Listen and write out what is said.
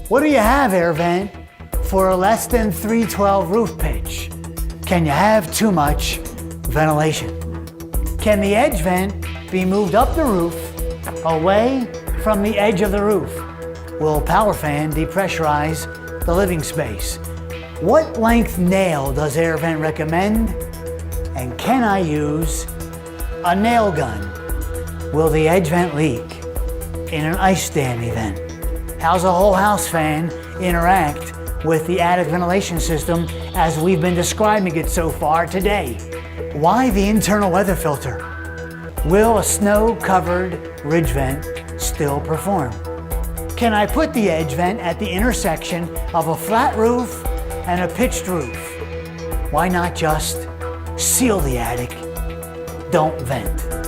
What do you have, AirVent, for a less than 312 roof pitch? Can you have too much ventilation? Can the edge vent be moved up the roof, away from the edge of the roof? Will power fan depressurize the living space? What length nail does AirVent recommend? And can I use a nail gun? Will the edge vent leak in an ice dam event? How's a whole house fan interact with the attic ventilation system as we've been describing it so far today? Why the internal weather filter? Will a snow-covered ridge vent still perform? Can I put the edge vent at the intersection of a flat roof and a pitched roof? Why not just seal the attic, don't vent?